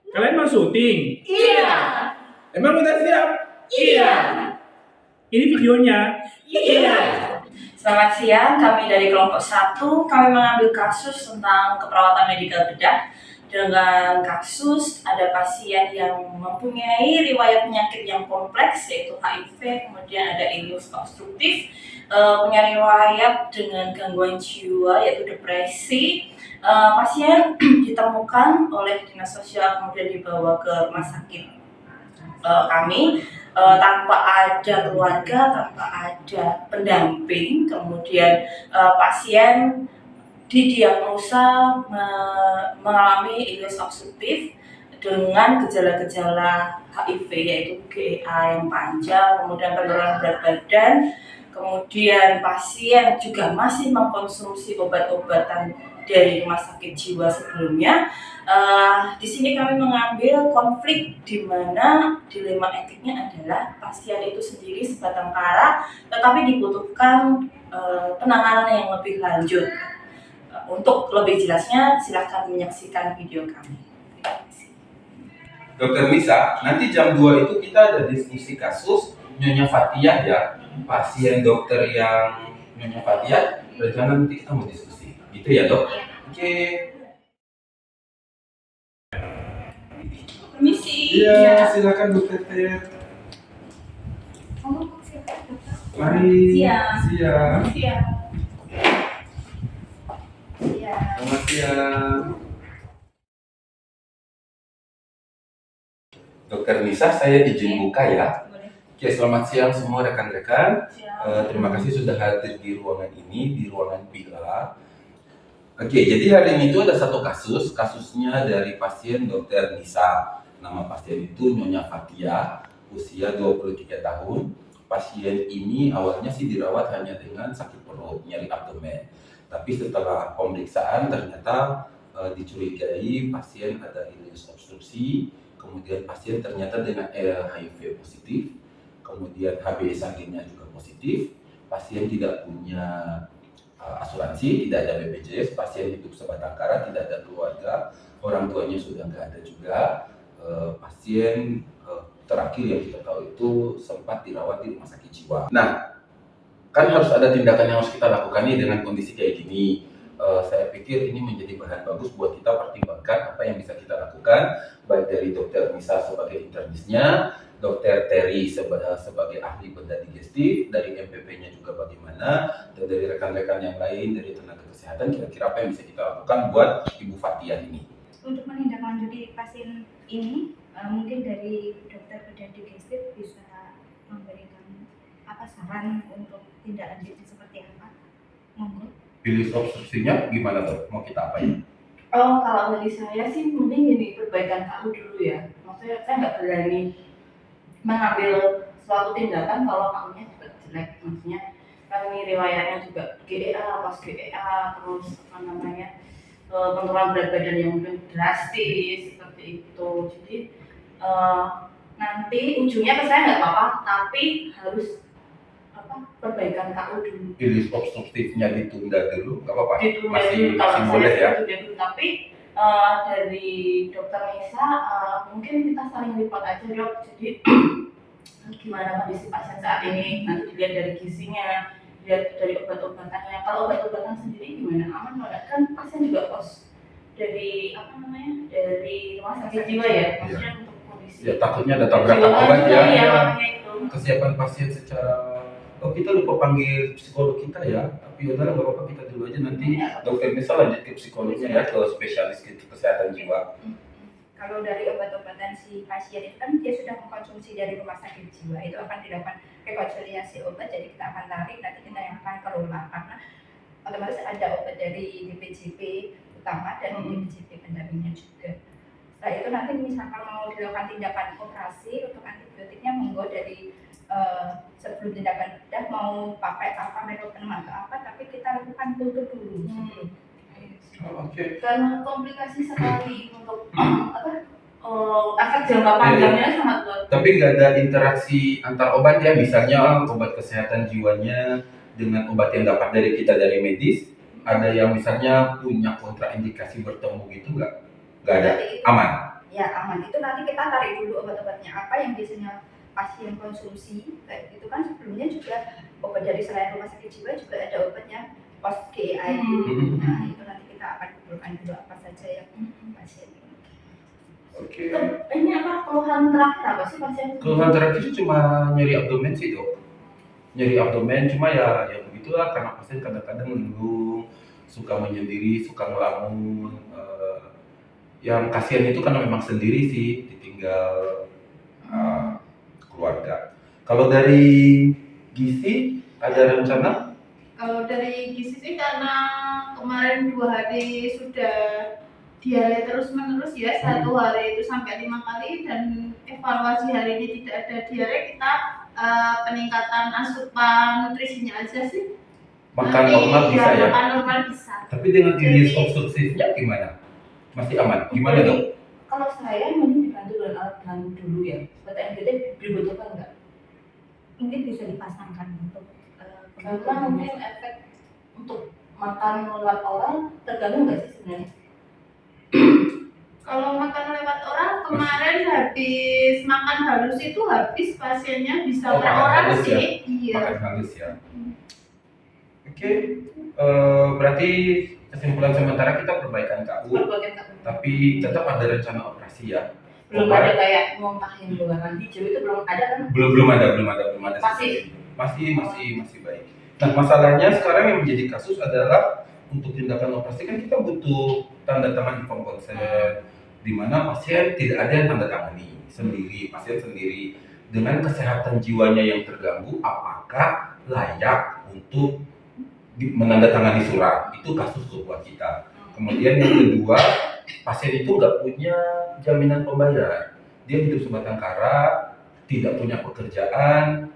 Kalian mau syuting? Iya. Emang udah siap? Iya. Ini videonya? Iya. Selamat siang, kami dari kelompok 1. Kami mengambil kasus tentang keperawatan medikal bedah. Dengan kasus ada pasien yang mempunyai riwayat penyakit yang kompleks yaitu HIV, kemudian ada ileus obstruktif, punya riwayat dengan gangguan jiwa yaitu depresi. Pasien ditemukan oleh dinas sosial kemudian dibawa ke rumah sakit kami tanpa ada keluarga, tanpa ada pendamping. Kemudian pasien didiagnosa mengalami ileus obstruktif dengan gejala-gejala HIV yaitu GEA yang panjang, kemudian penurunan berat badan, kemudian pasien juga masih mengkonsumsi obat-obatan dari rumah sakit jiwa sebelumnya. Di sini kami mengambil konflik di mana dilema etiknya adalah pasien itu sendiri sebatang kara, tetapi dibutuhkan penanganan yang lebih lanjut. Untuk lebih jelasnya, silakan menyaksikan video kami. Dokter Nisa, nanti jam 2 itu kita ada diskusi kasus Nyonya Fathia ya. Pasien dokter yang Nyonya Fathia, rencana nanti kita mau diskusi. Gitu ya dok? Oke. Permisi. Iya, silakan dokter Ter. Mari. Siang. Selamat siang. Dokter Nisa, saya izin buka ya. Oke, selamat siang semua rekan-rekan. Terima kasih sudah hadir di ruangan ini, di ruangan Bila. Oke, jadi hari ini itu ada satu kasus. Kasusnya dari pasien Dokter Nisa. Nama pasien itu Nyonya Fathia, usia 23 tahun. Pasien ini awalnya sih dirawat hanya dengan sakit perut, nyeri abdomen. Tapi setelah pemeriksaan ternyata dicurigai pasien ada ileus obstruksi, kemudian pasien ternyata dengan HIV positif, kemudian HbA1c-nya juga positif, pasien tidak punya asuransi, tidak ada BPJS, pasien hidup sebatang kara, tidak ada keluarga, orang tuanya sudah nggak ada juga, pasien terakhir yang kita tahu itu sempat dirawat di rumah sakit jiwa. Nah, kan harus ada tindakan yang harus kita lakukan nih dengan kondisi kayak gini. Saya pikir ini menjadi bahan bagus buat kita pertimbangkan apa yang bisa kita lakukan, baik dari dokter Nisa sebagai internisnya, dokter Terry sebagai ahli bedah digestif, dari MPP-nya juga bagaimana, dan dari rekan-rekan yang lain dari tenaga kesehatan, kira-kira apa yang bisa kita lakukan buat Ibu Fathia ini. Untuk menindaklanjuti pasien ini, mungkin dari dokter bedah digestif bisa memberikan apa saran untuk tindak lanjutnya seperti apa? Monggo. Ileus obstruksinya gimana dok? Mau kita apain? Kalau dari saya sih mending ini perbaikan tahu dulu ya. Maksudnya saya nggak berani mengambil suatu tindakan kalau tahunya juga jelek. Maksudnya kan ini riwayatnya juga GEA, pas GEA, terus apa namanya penurunan berat badan yang mungkin drastis seperti itu. Jadi nanti ujungnya ke saya nggak apa-apa, tapi harus perbaikan KU dulu. Ileus obstruktifnya ditunda dulu, nggak apa-apa? Ditunda Masih dulu, kalau boleh saya ya? ditunda dulu. Tapi dari dokter Nisa mungkin kita saling report aja dok. Jadi gimana kondisi pasien saat ini, nanti dilihat dari gizinya, lihat dari obat-obatannya. Kalau obat-obatan sendiri gimana, aman nggak? Kan pasien juga pos dari dari rumah sakit jiwa ya, maksudnya untuk kondisi. Ya takutnya ada tabrakan obat ya. Makanya itu. Kesiapan pasien secara kita lupa panggil psikolog kita ya, tapi udahlah nggak apa-apa, kita dulu aja, nanti dokter Nisa lanjut ke psikolognya ya, ke spesialis kesehatan jiwa. Kalau dari obat-obatan si pasien itu kan dia sudah mengkonsumsi dari rumah sakit jiwa, itu akan dilakukan rekonsiliasi obat, jadi kita akan tarik, nanti kita yang akan kelola karena otomatis ada obat dari DPJP utama dan DPJP pendampingnya juga. Setelah itu nanti misalkan mau dilakukan tindakan operasi untuk antibiotiknya, monggo dari sebelum tindakan bedah mau pakai apa, mekanisme atau apa, tapi kita lakukan kultur dulu sebelum. Oke. Karena komplikasi sekali untuk efek jangka panjangnya sangat kuat. Tapi nggak ada interaksi antar obat ya, misalnya obat kesehatan jiwanya dengan obat yang dapat dari kita dari medis, ada yang misalnya punya kontraindikasi bertemu gitu nggak ada, aman. ya aman, itu nanti kita tarik dulu obat-obatnya apa yang biasanya pasien konsumsi. Kayak itu kan sebelumnya juga obat dari selain rumah sakit jiwa juga ada obatnya post GI. Nah itu nanti kita akan kumpulkan dulu apa saja yang pasien ini. Oke. Ini apa keluhan terakhir apa sih pasien? Keluhan terakhir itu cuma nyeri abdomen sih dok. Nyeri abdomen cuma ya begitulah karena pasien kadang-kadang linglung, suka menyendiri, suka ngelamun. Yang kasihan itu karena memang sendiri sih, ditinggal keluarga. Kalau dari gizi ada rencana? Kalau dari gizi sih karena kemarin 2 hari sudah diare terus menerus ya, 1 hari itu sampai 5 kali dan evaluasi hari ini tidak ada diare, kita peningkatan asupan nutrisinya aja sih. Makan Nanti, normal bisa ya? Makan normal bisa. Tapi dengan jenis obstruksifnya gimana? Masih aman? Gimana dok? Kalau saya mending dibantu dengan alat bantu dulu ya. PTNBT dibutuhkan nggak? Mungkin bisa dipasangkan untuk Karena mungkin efek untuk makan lewat orang tergantung nggak sih sebenarnya? Kalau makan lewat orang kemarin habis makan halus itu habis pasiennya bisa Oh, per makan orang halus ya? sih. Iya. Makan halus ya. Oke, berarti kesimpulan sementara kita perbaikan KU, tapi tetap ada rencana operasi ya. Belum ada kayak muntahin luaran hijau itu belum ada kan? Belum ada. Masih baik. Nah, masalahnya sekarang yang menjadi kasus adalah untuk tindakan operasi kan kita butuh tanda tangan inform konsen, di mana pasien tidak ada yang tanda tangani sendiri, pasien sendiri dengan kesehatan jiwanya yang terganggu, apakah layak untuk menandatangani surat? Itu kasus buat kita. Kemudian yang kedua, pasien itu nggak punya jaminan pembayar, dia hidup sebatang kara, tidak punya pekerjaan,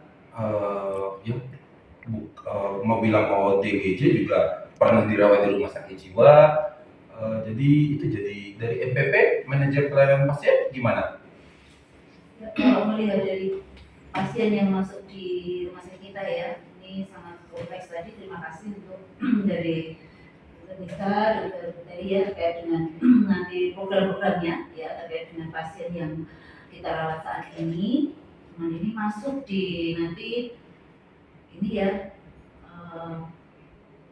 mau bilang DGJ juga pernah dirawat di rumah sakit jiwa. Jadi itu dari MPP manajer pelayanan pasien gimana? Kalau melihat dari pasien yang masuk di rumah sakit kita ya, ini sangat kompleks. Tadi terima kasih untuk dari Nisa, dari ya terkait dengan nanti program-programnya ya terkait dengan pasien yang kita rawat saat ini. Cuman ini masuk di nanti ini ya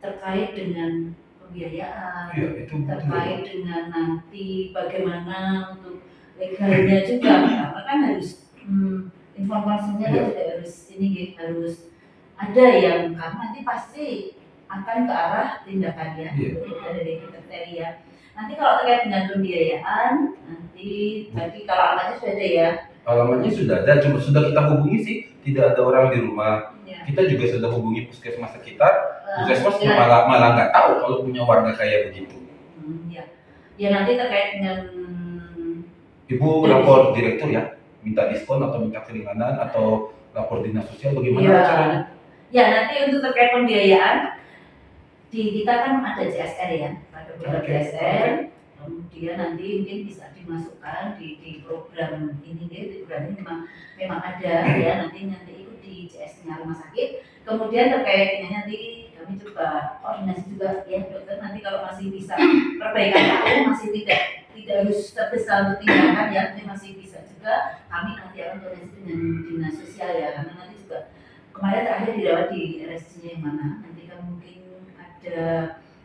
terkait dengan pembiayaan, Iya, itu terkait dengan nanti bagaimana untuk legalnya juga, karena kan harus informasinya Iya. juga harus ini harus ada yang karena nanti pasti akan ke arah tindakannya Iya. dari kriteria. Nanti kalau terkait dengan pembiayaan, nanti tadi kalau angkanya sudah ada ya. Alamatnya sudah ada, cuma sudah kita hubungi sih, tidak ada orang di rumah. Ya. Kita juga sudah hubungi puskesmas sekitar, puskesmas Ya. malah nggak tahu kalau punya warga kayak begitu. Ya. Ya nanti terkait dengan Ibu lapor direktur ya, minta diskon atau minta keringanan atau lapor dinas sosial bagaimana ya. caranya? Ya nanti untuk terkait pembiayaan di kita kan ada CSR ya, ada program Oke. CSR. Kemudian nanti mungkin bisa dimasukkan di program ini deh, di program ini memang ada ya, nanti ikut di CS-nya rumah sakit. Kemudian terkait dengan nanti kami coba koordinasi juga ya dokter, nanti kalau masih bisa perbaikan aku masih tidak harus terbesar untuk tindakan ya, nanti masih bisa juga kami nanti akan koordinasi dengan dinas sosial ya, karena nanti juga kemarin terakhir dirawat di RSJ-nya yang mana, nanti kan mungkin ada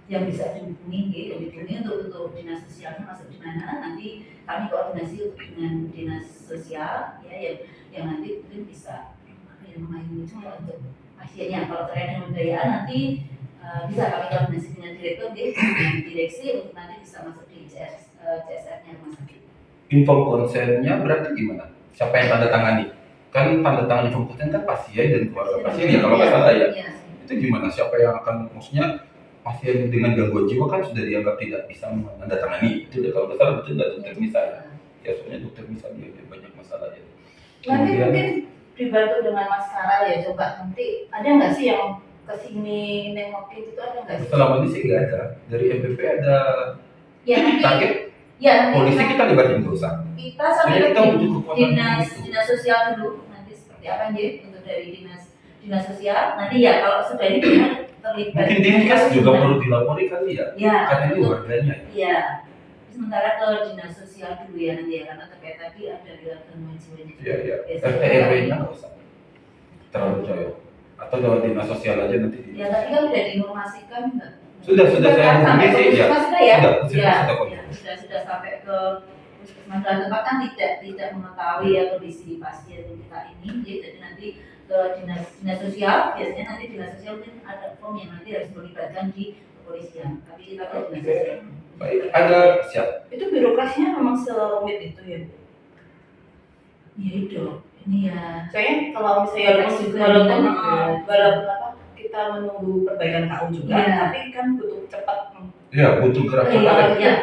yang bisa dihubungi untuk dinas sosialnya masuk di mana, nanti kami koordinasi dengan dinas sosial ya yang nanti mungkin bisa mengayomi juga untuk pasiennya. Kalau terkait dengan pembiayaan nanti bisa kami koordinasi dengan direktur dengan direksi untuk nanti bisa masuk di CSR-nya rumah sakit. Inform konsennya berarti gimana? Siapa yang tanda tangani? Kan tanda tangan inform konsen kan pasien dan keluarga pasien ya kalau nggak salah ya. Iya. Itu gimana? Siapa yang akan, maksudnya pasien dengan gangguan jiwa kan sudah dianggap tidak bisa menandatangani. Itu kalau nggak salah betul nggak dokter Misa ya? Ya soalnya dokter Misa dia banyak masalah ya. Nanti mungkin dibantu dengan Mas Sarah ya, coba nanti ada nggak sih yang kesini nengokin itu ada nggak sih? Selama ini sih nggak ada. Dari MPP ada Ya nanti target ya nanti polisi kita libatin dosa. kita sampai Jadi kita ke butuh kekuatan itu. dinas sosial dulu nanti seperti apa Nji untuk dari dinas sosial nanti ya kalau sudah ini kita terlibat Mungkin Dinkes juga perlu dilapori kali ya. ya Karena ini warganya. ya sementara ke dinas sosial dulu ya nanti ya, karena terkait tadi ada riwayat gangguan jiwanya. Iya, iya. Biasanya RT RW-nya nggak usah terlalu jauh. Atau lewat dinas sosial aja nanti. ya tadi kan udah diinformasikan enggak? Sudah saya sampai hubungi ke sih ya. puskesmas sudah ya? Sudah kok. Sudah sampai ke puskesmas dan tempat kan tidak mengetahui ya kondisi pasien kita ini, jadi nanti ke dinas sosial, biasanya nanti dinas sosial mungkin ada form yang nanti harus melibatkan di kepolisian, tapi kita ke dinas sosial. Baik, ada siap. Itu birokrasinya memang serumit itu ya. Ya itu, ini ya. Soalnya kalau misalnya walaupun apa kita menunggu perbaikan KU juga, Iya. tapi kan butuh cepat. Ya, butuh gerak Iya, cepat. iya.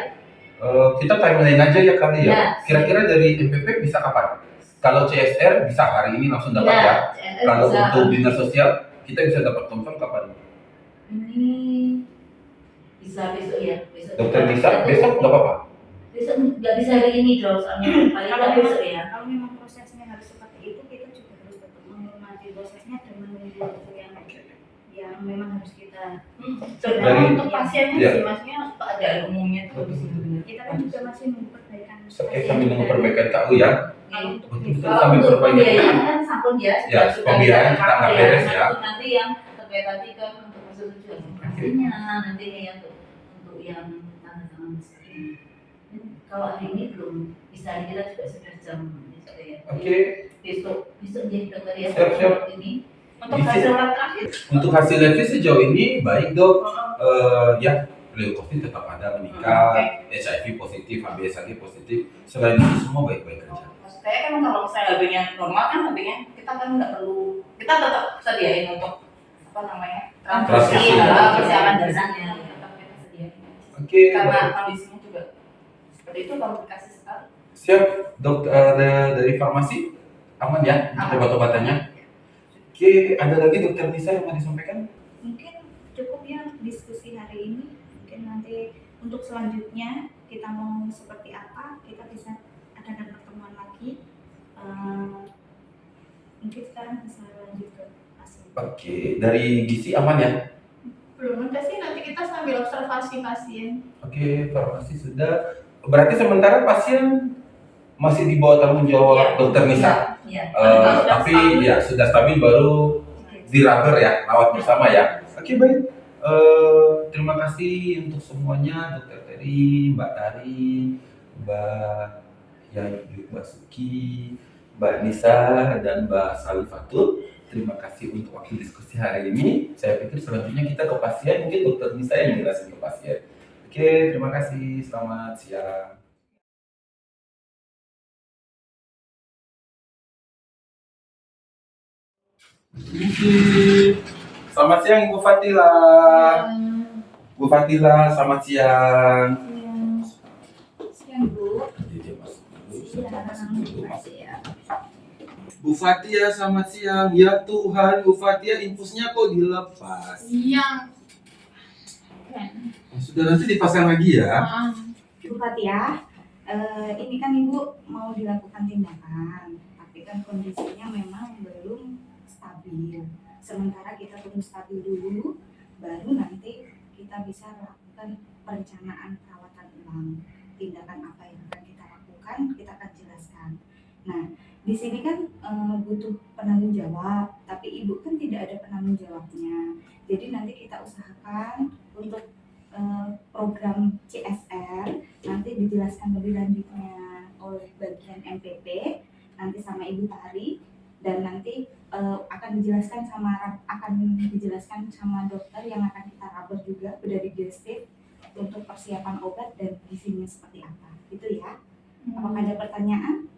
Kita timeline aja ya kali ya. Ya. Kira-kira dari MPP bisa kapan? Kalau CSR bisa hari ini langsung dapat ya. Kalau bisa. untuk dinas sosial kita bisa dapat confirm kapan? Ini bisa besok ya, besok. Dokter bisa besok nggak apa-apa. Besok nggak bisa hari ini dong, soalnya paling nggak besok ya. Kalau memang prosesnya harus seperti itu, kita juga harus tetap menghormati prosesnya dan menunggu waktu yang memang harus kita. Sebenarnya Dari- untuk pasiennya ya. sih, maksudnya keadaan umumnya itu di sini. Kita kan juga masih menunggu perbaikan. Sambil nunggu perbaikan KU ya. Kalau untuk Betul. Kalau Sambil untuk perbaikan. pembiayaan kan sampun ya, Ya, pembiayaan kita nggak beres ya. Nanti yang terkait tadi kan untuk masuk tujuan operasinya, nanti yang untuk yang tanda tangan mesin. Kalau hari ini belum bisa, kita juga sudah jam besok ya. Oke. Besok jadi dokter ya. Siap. Ini Untuk Bisa. hasil lab terakhir, Untuk hasil review sejauh ini baik dok. Ya, leukosit tetap ada meningkat, HIV positif, HBsAg positif. Selain itu semua baik-baik aja. maksudnya kan kalau misalnya HB-nya normal kan HB-nya kita kan nggak perlu, kita tetap sediain untuk apa namanya Transfusi. persiapan Transfusi. dasarnya tetap kita sediain. Oke. Karena kondisinya juga seperti itu, komplikasi sekali. Siap dok. Dari farmasi aman ya untuk Aman. obat-obatannya. Oke, ada lagi dokter Nisa yang mau disampaikan? mungkin cukup ya diskusi hari ini. Mungkin nanti untuk selanjutnya kita mau seperti apa, kita bisa adakan pertemuan lagi. Mungkin sekarang bisa lanjut ke pasien. Oke, dari gizi aman ya? Belum ada sih, nanti kita sambil observasi pasien. Oke, farmasi sudah. Berarti sementara pasien masih di bawah tanggung jawab Iya. dokter Nisa. ya. Tapi ya sudah stabil baru di rubber ya, rawat bersama ya. Oke baik. Terima kasih untuk semuanya, Dokter Teri, Mbak Tari, Mbak Yayu Basuki, Mbak Nisa, dan Mbak Salifatul. Terima kasih untuk waktu diskusi hari ini. Saya pikir selanjutnya kita ke pasien, mungkin Dokter Nisa yang menjelaskan ke pasien. Oke, terima kasih. Selamat siang. Selamat siang Ibu Fatila. Bu Fatila, selamat siang. Siang Bu. Bu Fatia, selamat siang. Ya Tuhan, Bu Fatia infusnya kok dilepas. Yang Sudah nanti dipasang lagi ya. Bu Fatia, ini kan Ibu mau dilakukan tindakan, tapi kan kondisinya memang belum stabil. Sementara kita tunggu stabil dulu, baru nanti kita bisa lakukan perencanaan perawatan ulang. Tindakan apa yang akan kita lakukan, kita akan jelaskan. Nah, di sini kan butuh penanggung jawab, tapi Ibu kan tidak ada penanggung jawabnya. Jadi nanti kita usahakan untuk program CSR nanti dijelaskan lebih lanjutnya oleh bagian MPP nanti sama Ibu Tari, dan nanti akan dijelaskan sama dokter yang akan kita rubber juga dari digestif untuk persiapan obat dan gizinya seperti apa itu ya. Apakah ada pertanyaan?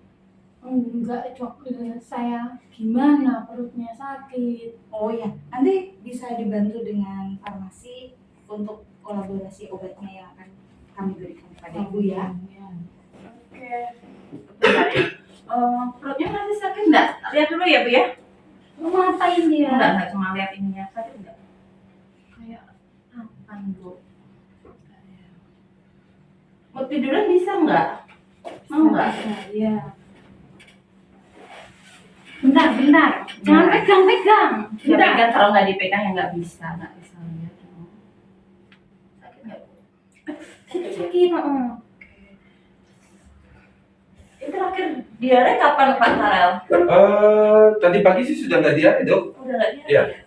enggak dok, saya gimana perutnya sakit. Oh ya, nanti bisa dibantu dengan farmasi untuk kolaborasi obatnya yang akan kami berikan kepada Ibu ya. Oke. Bentar ya. Perutnya masih sakit enggak? Lihat dulu ya Bu ya. Mau ngapain dia? Enggak cuma lihat ininya, sakit enggak? Kayak apa Bu? Mau tiduran bisa enggak? Mau enggak? Iya. Bentar. Jangan pegang. Ya pegang, kalau nggak dipegang ya nggak bisa lihat. Sakit nggak Bu? Sakit. Diare kapan Pak Farel? Tadi pagi sih sudah nggak diare dok. Udah nggak diare Iya. ya?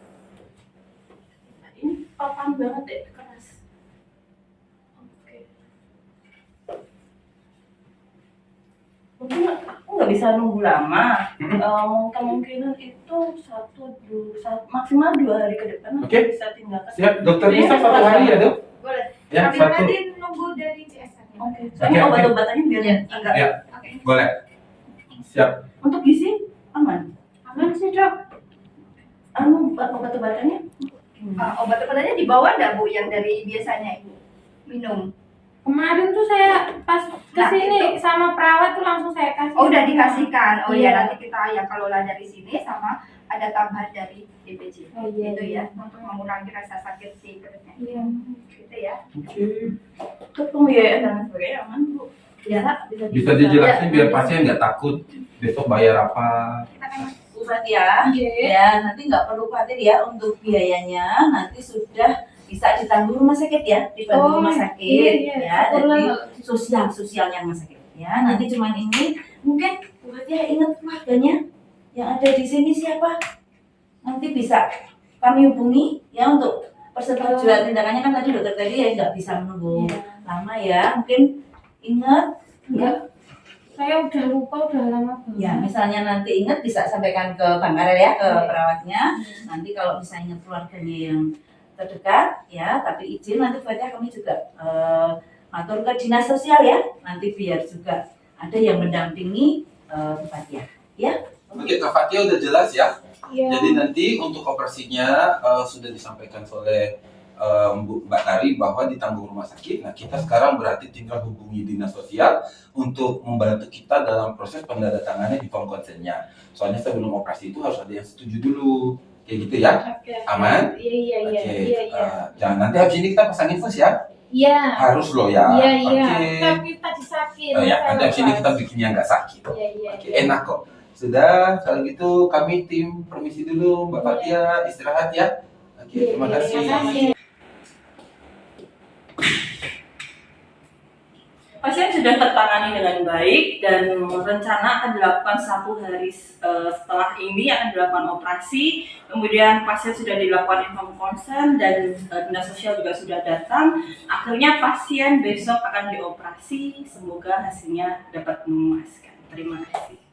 Ini papan banget deh, keras. Oke. Mungkin aku nggak bisa nunggu lama. Kemungkinan itu maksimal 2 hari ke depan aku Oke. bisa tindakan. Siap, dokter bisa 1 hari ya dok? Boleh. Ya, Kami 1. nanti nunggu dari CS-nya. Oke. Soalnya Oke. obat-obatannya biar agak. Ya, Oke. boleh. Siap. Untuk gizi aman. Aman sih dok. Obat-obatannya? Obat-obatannya dibawa nggak Bu yang dari biasanya Ibu minum? Kemarin tuh saya pas kesini itu. sama perawat tuh langsung saya kasih. Oh udah dikasihkan. Oh Iya. ya nanti kita yang kelola dari sini sama ada tambahan dari DPJ. Oh, iya, Itu iya. ya untuk mengurangi rasa sakit si perutnya. Iya. Gitu ya. Oke. Untuk pembiayaan dan sebagainya aman Bu. Bisa dijelasin biar pasien nggak takut besok bayar apa? Kita kan Bu Fatia. Iya. Ya, nanti nggak perlu khawatir ya untuk biayanya nanti sudah bisa ditanggung rumah sakit ya, dibantu rumah sakit iya. ya, Syukurlah. jadi sosialnya rumah sakit ya. Nanti cuman ini mungkin Bu Fatia ingat keluarganya yang ada di sini siapa? Nanti bisa kami hubungi ya untuk persetujuan tindakannya kan tadi dokter tadi ya nggak bisa menunggu lama ya, mungkin ingat Enggak. Saya udah lupa, udah lama banget. ya, misalnya nanti ingat bisa sampaikan ke Bang Karel ya, ke perawatnya. Nanti kalau misalnya keluarganya yang terdekat ya, tapi izin nanti Fatia kami juga ngatur ke dinas sosial ya. Nanti biar juga ada yang mendampingi Fatia. Ya. Oke, Kak Fatia udah jelas ya. Iya. Jadi nanti untuk operasinya sudah disampaikan oleh Mbak Tari bahwa ditanggung rumah sakit. Nah, kita sekarang berarti tinggal hubungi dinas sosial untuk membantu kita dalam proses penandatangannya di form konsennya. Soalnya sebelum operasi itu harus ada yang setuju dulu. Kayak gitu ya? Oke. Aman? Iya. Oke. Jangan nanti habis ini kita pasang infus ya. Iya. Harus loh ya. Iya. Oke. Tapi tadi sakit. Oh ya, saya nanti habis ini lepas. kita bikin yang nggak sakit. Iya. Oke, enak kok. Sudah, kalau gitu kami tim permisi dulu, Mbak Fatia istirahat ya. Oke, terima kasih. Terima kasih. Pasien sudah tertangani dengan baik dan rencana akan dilakukan 1 hari setelah ini akan dilakukan operasi. Kemudian pasien sudah dilakukan inform konsen dan dinas sosial juga sudah datang. Akhirnya pasien besok akan dioperasi. Semoga hasilnya dapat memuaskan. Terima kasih.